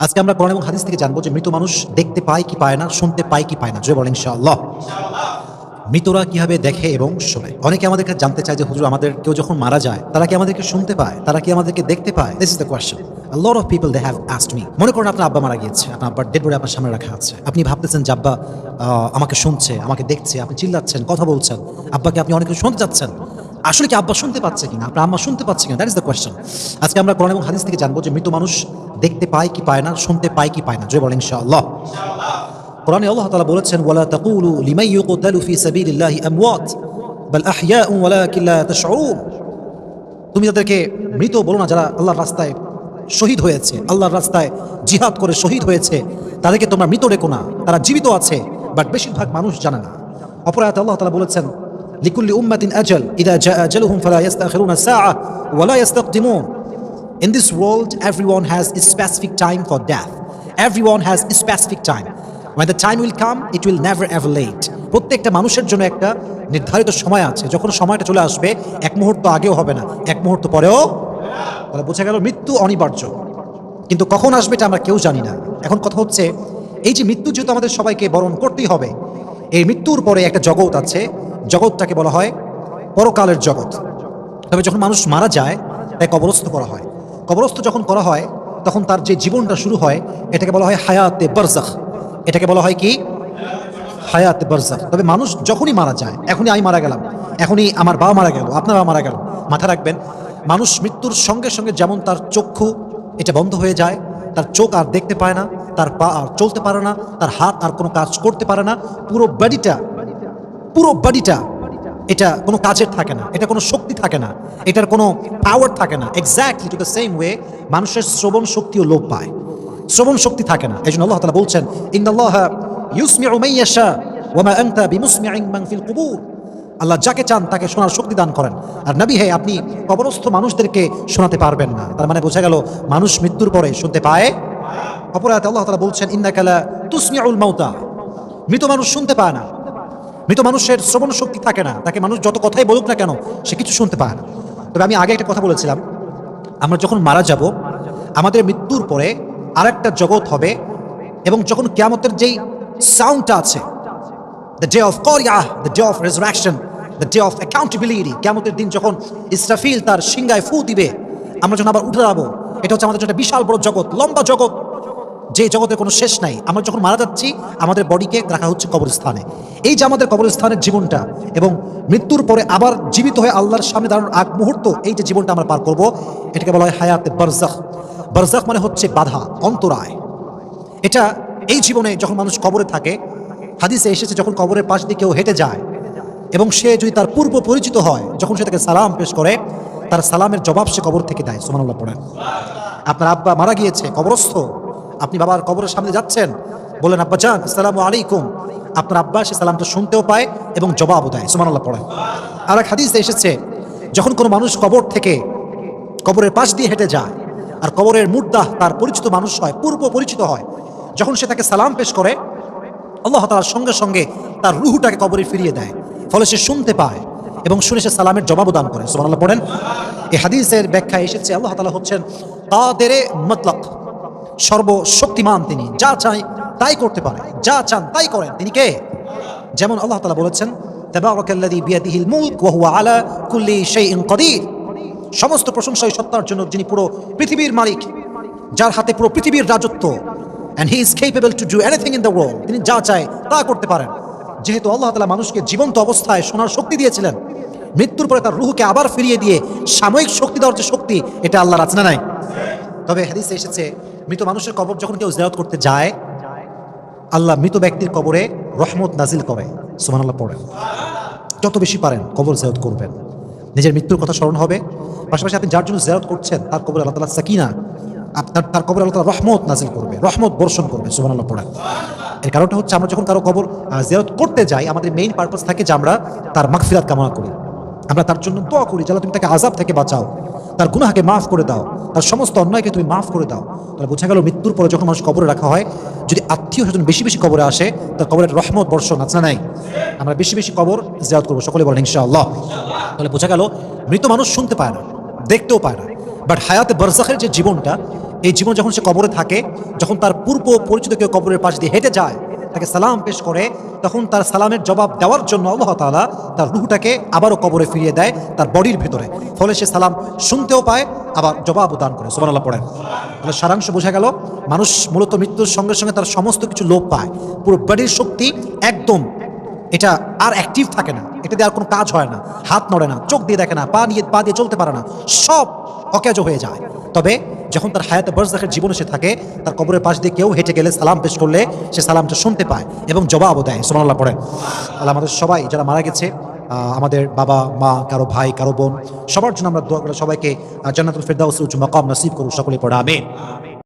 আজকে আমরা কোরআন এবং হাদিস থেকে জানবো যে মৃত মানুষ দেখতে পায় কি পায় না, শুনতে পায় কি পায় না। জয় বলেন ইনশাআল্লাহ। মৃতরা কিভাবে দেখে এবং শোনে? অনেকে আমাদের কাছে জানতে চায় যে হুজুর, আমাদের কেউ যখন মারা যায় তারা কি আমাদেরকে শুনতে পায়, তারা কি আমাদেরকে দেখতে পায়? This is the question a lot of people they have asked me. মনে করেন আপনার আব্বা মারা গিয়েছে, আপনার আব্বার ডেড বডি আপনার সামনে রাখা আছে, আপনি ভাবতেছেন যে আব্বা আমাকে শুনছে, আমাকে দেখছে, আপনি চিল্লাচ্ছেন, কথা বলছেন, আব্বাকে আপনি অনেক কিছু শুনতে চাচ্ছেন। আসলে কি আব্বা শুনতে পাচ্ছে কিনা, আপনার আম্মা শুনতে পাচ্ছে কিনা? That is the question. আজকে আমরা কোরআন এবং হাদিস থেকে জানবো যে মৃত মানুষ দেখতে পায় কি পায় না, শুনতে পায় কি পায় না। জয় বলেন ইনশাআল্লাহ। কোরআনে আল্লাহ তাআলা বলেছেন, ওয়ালা তাকুলু লিমান ইউকতালু ফি সাবিলিল্লাহি আমওয়াত বাল আহইয়াউন ওয়ালাকিন লা তাশউরুন। তুমি তাদেরকে মৃত বলো না, যারা আল্লাহর রাস্তায় শহীদ হয়েছে, আল্লাহর রাস্তায় জিহাদ করে শহীদ হয়েছে, তাদেরকে তোমরা মৃত রেখো না, তারা জীবিত আছে, বাট বেশিরভাগ মানুষ জানে না। অপর আয়াতে আল্লাহ তাআলা বলেছেন, লিকুল্লি উম্মাতিন আজাল ইযা জাআ আজালুহুম ফালা ইস্তাখিরুনা সাআ ওয়া লা ইস্তাকদিমুন। In this world, everyone has a specific time for death. Everyone has a specific time. When the time will come, it will never ever late. প্রত্যেকটা মানুষের জন্য একটা নির্ধারিত সময় আছে, যখন সময়টা চলে আসবে এক মুহূর্ত আগেও হবে না, এক মুহূর্ত পরেও। তাহলে বোঝা গেল মৃত্যু অনিবার্য, কিন্তু কখন আসবে এটা আমরা কেউ জানি না। এখন কথা হচ্ছে, এই যে মৃত্যু যেহেতু আমাদের সবাইকে বরণ করতেই হবে, এই মৃত্যুর পরে একটা জগৎ আছে, জগৎটাকে বলা হয় পরকালের জগৎ। তবে যখন মানুষ মারা যায় তাই কবরস্থ করা হয়। কবরস্থ যখন করা হয় তখন তার যে জীবনটা শুরু হয় এটাকে বলা হয় হায়াতে বারজাখ। এটাকে বলা হয় কি? হায়াতে বারজাখ। তবে মানুষ যখনই মারা যায়, এখনই আমি মারা গেলাম, এখনই আমার বাবা মারা গেল, আপনারা মারা গেল, মাথা রাখবেন, মানুষ মৃত্যুর সঙ্গে সঙ্গে যেমন তার চক্ষু এটা বন্ধ হয়ে যায়, তার চোখ আর দেখতে পায় না, তার পা আর চলতে পারে না, তার হাত আর কোনো কাজ করতে পারে না, পুরো বডিটা এটা কোনো কাজের থাকে না, এটা কোনো শক্তি থাকে না, এটার কোনো পাওয়ার থাকে না। Exactly to the same way মানুষের শ্রবণ শক্তিও লোপ পায়, শ্রবণ শক্তি থাকে না। এই জন্য আল্লাহ তাআলা বলছেন, ইন্নাল্লাহা ইউসমিউ মান ইয়াশা ওয়া মা আনতা বিমুসমিইন মান ফিল কুবুর। আল্লাহ যাকে চান তাকে শোনার শক্তি দান করেন, আর নবী হে, আপনি কবরস্থ মানুষদেরকে শোনাতে পারবেন না। তার মানে বোঝা গেল মানুষ মৃত্যুর পরে শুনতে পায়। অপর আয়াতে আল্লাহ তাআলা বলছেন, ইন্নাকা লা তুসমিউল মাউতা। মৃত মানুষ শুনতে পায় না, মৃত মানুষের শ্রবণ শক্তি থাকে না, তাকে মানুষ যত কথাই বলুক না কেন সে কিছু শুনতে পায় না। তবে আমি আগে একটা কথা বলেছিলাম, আমরা যখন মারা যাব আমাদের মৃত্যুর পরে আরেকটা জগৎ হবে, এবং যখন কিয়ামতের যেই সাউন্ডটা আছে, the day of Qiyamah, the day of resurrection, the day of accountability, কিয়ামতের দিন যখন ইসরাফিল তার সিংহায় ফু দিবে, আমরা যখন আবার উঠে যাবো, এটা হচ্ছে আমাদের জন্য একটা বিশাল বড় জগৎ, লম্বা জগৎ, যে জগতের কোনো শেষ নাই। আমরা যখন মারা যাচ্ছি আমাদের বডিকে রাখা হচ্ছে কবরস্থানে। এই যে আমাদের কবরস্থানের জীবনটা এবং মৃত্যুর পরে আবার জীবিত হয়ে আল্লাহর সামনে দাঁড়ানোর আগ মুহূর্ত, এই যে জীবনটা আমরা পার করব, এটাকে বলা হয় হায়াতে বারজাখ। বারজাখ মানে হচ্ছে বাধা, অন্তরায়। এটা এই জীবনে যখন মানুষ কবরে থাকে, হাদিসে এসেছে যখন কবরের পাশ দিয়ে কেউ হেঁটে যায় এবং সে যদি তার পূর্ব পরিচিত হয়, যখন সে তাকে সালাম পেশ করে, তার সালামের জবাব সে কবর থেকে দেয়। সুবহানাল্লাহ পড়েন। আপনার আব্বা মারা গিয়েছে, কবরস্থ, আপনি বাবার কবরের সামনে যাচ্ছেন, বলেন আব্বা জান আসসালামু আলাইকুম, আপনার আব্বা সে সালামটা শুনতেও পায় এবং জবাবও দেয়। সুবহানাল্লাহ পড়েন। আর এক হাদিসে এসেছে, যখন কোনো মানুষ কবর থেকে কবরের পাশ দিয়ে হেঁটে যায় আর কবরের মুর্দাহ তার পরিচিত মানুষ হয়, পূর্ব পরিচিত হয়, যখন সে তাকে সালাম পেশ করে, আল্লাহ তাআলার সঙ্গে সঙ্গে তার রুহটাকে কবরে ফিরিয়ে দেয়, ফলে সে শুনতে পায় এবং শুনে সে সালামের জবাবও দান করে। সুবহানাল্লাহ পড়েন। এই হাদিসের ব্যাখ্যায় এসেছে আল্লাহ তাআলা হচ্ছেন কাদেরে মতলক, সর্বশক্তিমান তিনি, যা চাই তাই করতে পারে, যা চান তাই করেন। তিনি কে? যেমন আল্লাহ তাআলা বলেছেন, তাবারাকাল্লাযী বিয়াদিহিল মুলক ওয়া হুয়া আলা কুল্লি শাইইন কাদির। সমস্ত প্রশংসা ওই সত্তার জন্য যিনি পুরো পৃথিবীর মালিক, যার হাতে পুরো পৃথিবীর রাজত্ব, and he is capable to do anything in the world. তিনি যা চায় তা করতে পারেন। যেহেতু আল্লাহ তাআলা মানুষকে জীবন্ত অবস্থায় শোনার শক্তি দিয়েছিলেন, মৃত্যুর পরে তার রূহকে আবার ফিরিয়ে দিয়ে সাময়িক শক্তি দেওয়ার যে শক্তি, এটা আল্লাহর আছে না নাই? তবে হাদিসে এসেছে, মৃত মানুষের কবর যখন কেউ জিয়ারত করতে যায়, আল্লাহ মৃত ব্যক্তির কবরে রহমত নাজিল করে। সুবহানাল্লাহ পড়েন। যত বেশি পারেন কবর জিয়ারত করবেন, নিজের মৃত্যুর কথা স্মরণ হবে, পাশাপাশি আপনি যার জন্য জিয়ারত করছেন তার কবরে আল্লাহ তাআলা সাকিনা, তার কবরে আল্লাহ তাআলা রহমত নাজিল করবে, রহমত বর্ষণ করবে। সুবহানাল্লাহ পড়েন। এর কারণটা হচ্ছে, আমরা যখন কারো কবর জিয়ারত করতে যাই, আমাদের মেইন পারপাস থাকে যে আমরা তার মাগফিরাত কামনা করি, আমরা তার জন্য দোয়া করি, যারা তুমি তাকে আযাব থেকে বাঁচাও, তার গুনাহকে মাফ করে দাও, তার সমস্ত অন্যায়কে তুমি মাফ করে দাও। তাহলে বোঝা গেল মৃত্যুর পরে যখন মানুষ কবরে রাখা হয়, যদি আত্মীয় স্বজন বেশি বেশি কবরে আসে, তার কবরের রহমত বর্ষণ আছে না নাই? আমরা বেশি বেশি কবর জিয়ারত করবো, সকলে বলেন ইনশাআল্লাহ। তাহলে বোঝা গেল মৃত মানুষ শুনতে পায় না, দেখতেও পায় না, বাট হায়াতে বারজাখের যে জীবনটা, এই জীবন যখন সে কবরে থাকে, যখন তার পূর্ব পরিচিত কেউ কবরের পাশ দিয়ে হেঁটে যায়, তাকে সালাম পেশ করে, তখন তার সালামের জবাব দেওয়ার জন্য আল্লাহ তাআলা তার রূহটাকে আবারও কবরে ফিরিয়ে দেয় তার বডির ভেতরে। ফলে সে সালাম শুনতেও পায়, আবার জবাবও দান করে। সুবহানাল্লাহ পড়েন। তাহলে সারাংশ বোঝা গেল, মানুষ মূলত মৃত্যুর সঙ্গে সঙ্গে তার সমস্ত কিছু লোপ পায়। পুরো বডির শক্তি একদম এটা আর অ্যাক্টিভ থাকে না, এটা দিয়ে আর কোনো কাজ হয় না, হাত নড়ে না, চোখ দিয়ে দেখে না, পা দিয়ে চলতে পারে না, সব অকেজো হয়ে যায়। তবে যখন তার হায়াতে বারজাখের জীবনে সে থাকে, তার কবরের পাশ দিয়ে কেউ হেঁটে গেলে সালাম পেশ করলে সে সালামটা শুনতে পায় এবং জবাবও দেয়। সুবহানাল্লাহ পড়েন। আল্লাহ আমাদের সবাই যারা মারা গেছে, আমাদের বাবা মা, কারো ভাই, কারো বোন, সবার জন্য আমরা দোয়া করে সবাইকে জান্নাতুল ফেরদাউসের উচ্চ মাকাম নসিব করুন। সকলে পড়ে আমিন।